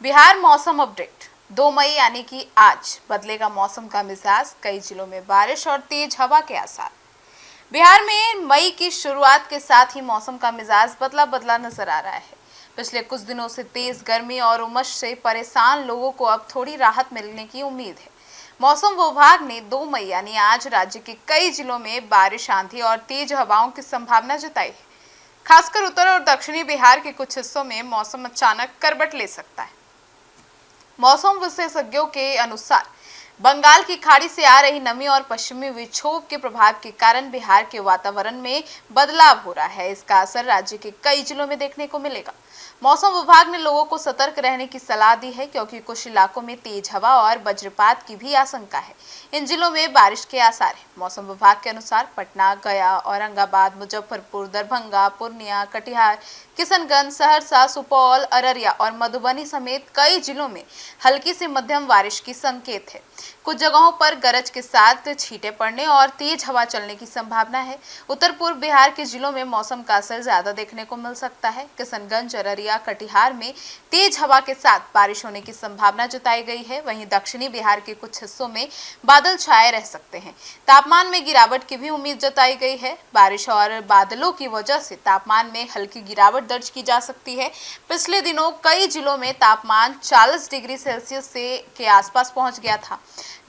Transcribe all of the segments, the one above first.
बिहार मौसम अपडेट 2 मई यानी कि आज बदलेगा मौसम का मिजाज। कई जिलों में बारिश और तेज हवा के आसार। बिहार में मई की शुरुआत के साथ ही मौसम का मिजाज बदला बदला नजर आ रहा है। पिछले कुछ दिनों से तेज गर्मी और उमस से परेशान लोगों को अब थोड़ी राहत मिलने की उम्मीद है। मौसम विभाग ने 2 मई यानी आज राज्य के कई जिलों में बारिश, आंधी और तेज हवाओं की संभावना जताई है। खासकर उत्तर और दक्षिणी बिहार के कुछ हिस्सों में मौसम अचानक करवट ले सकता है। मौसम विशेषज्ञों के अनुसार बंगाल की खाड़ी से आ रही नमी और पश्चिमी विक्षोभ के प्रभाव के कारण बिहार के वातावरण में बदलाव हो रहा है। इसका असर राज्य के कई जिलों में देखने को मिलेगा। मौसम विभाग ने लोगों को सतर्क रहने की सलाह दी है, क्योंकि कुछ इलाकों में तेज हवा और वज्रपात की भी आशंका है। इन जिलों में बारिश के आसार है। मौसम विभाग के अनुसार पटना, गया, औरंगाबाद, मुजफ्फरपुर, दरभंगा, पूर्णिया, कटिहार, किशनगंज, सहरसा, सुपौल, अररिया और मधुबनी समेत कई जिलों में हल्की से मध्यम बारिश की संकेत है। कुछ जगहों पर गरज के साथ छींटे पड़ने और तेज हवा चलने की संभावना है। उत्तर पूर्व बिहार के जिलों में मौसम का असर ज्यादा देखने को मिल सकता है। किशनगंज, अररिया, कटिहार में तेज हवा के साथ बारिश होने की संभावना जताई गई है। वहीं दक्षिणी बिहार के कुछ हिस्सों में बादल छाए रह सकते हैं। तापमान में गिरावट की भी उम्मीद जताई गई है। बारिश और बादलों की वजह से तापमान में हल्की गिरावट दर्ज की जा सकती है। पिछले दिनों कई जिलों में तापमान 40 डिग्री सेल्सियस के आसपास पहुंच गया था,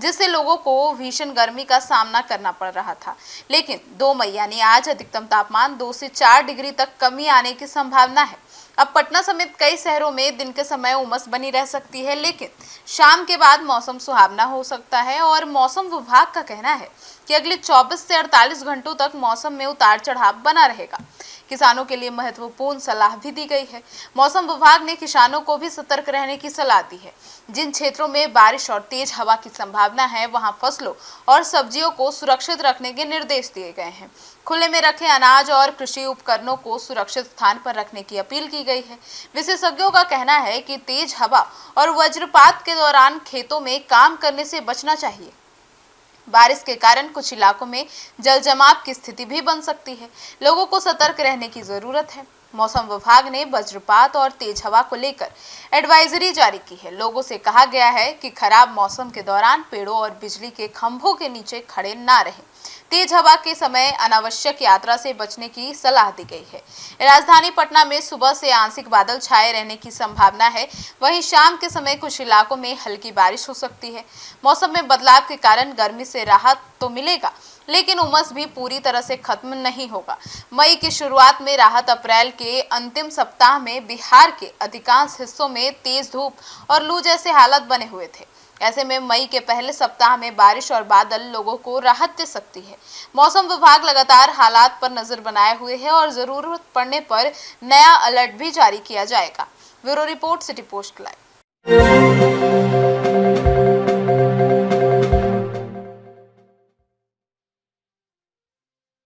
जिससे लोगों को भीषण गर्मी का सामना करना पड़ रहा था। लेकिन 2 मई यानी आज अधिकतम तापमान 2 से 4 डिग्री तक कमी आने की संभावना है। अब पटना समेत कई शहरों में दिन के समय उमस बनी रह सकती है, लेकिन शाम के बाद मौसम सुहावना हो सकता है। और मौसम विभाग का कहना है कि अगले 24 से 48 घंटों तक मौसम में उतार चढ़ाव बना रहेगा। किसानों के लिए महत्वपूर्ण सलाह भी दी गई है। मौसम विभाग ने किसानों को भी सतर्क रहने की सलाह दी है। जिन क्षेत्रों में बारिश और तेज हवा की संभावना है, वहां फसलों और सब्जियों को सुरक्षित रखने के निर्देश दिए गए हैं। खुले में रखे अनाज और कृषि उपकरणों को सुरक्षित स्थान पर रखने की अपील की गई है। विशेषज्ञों का कहना है कि तेज हवा और वज्रपात के दौरान खेतों में काम करने से बचना चाहिए। बारिश के कारण कुछ इलाकों में जल जमाव की स्थिति भी बन सकती है। लोगों को सतर्क रहने की जरूरत है। मौसम विभाग ने वज्रपात और तेज हवा को लेकर एडवाइजरी जारी की है। लोगों से कहा गया है कि खराब मौसम के दौरान पेड़ों और बिजली के खंभों के नीचे खड़े ना रहें। तेज हवा के समय अनावश्यक यात्रा से बचने की सलाह दी गई है। राजधानी पटना में सुबह से आंशिक बादल छाए रहने की संभावना है। वहीं शाम के समय कुछ इलाकों में हल्की बारिश हो सकती है। मौसम में बदलाव के कारण गर्मी से राहत तो मिलेगा, लेकिन उमस भी पूरी तरह से खत्म नहीं होगा। मई की शुरुआत में राहत अप्रैल के अंतिम सप्ताह में बिहार के अधिकांश हिस्सों में तेज धूप और लू जैसे हालात बने हुए थे। ऐसे में मई के पहले सप्ताह में बारिश और बादल लोगों को राहत दे सकती है। मौसम विभाग लगातार हालात पर नजर बनाए हुए है और जरूरत पड़ने पर नया अलर्ट भी जारी किया जाएगा। Bureau report, city post live.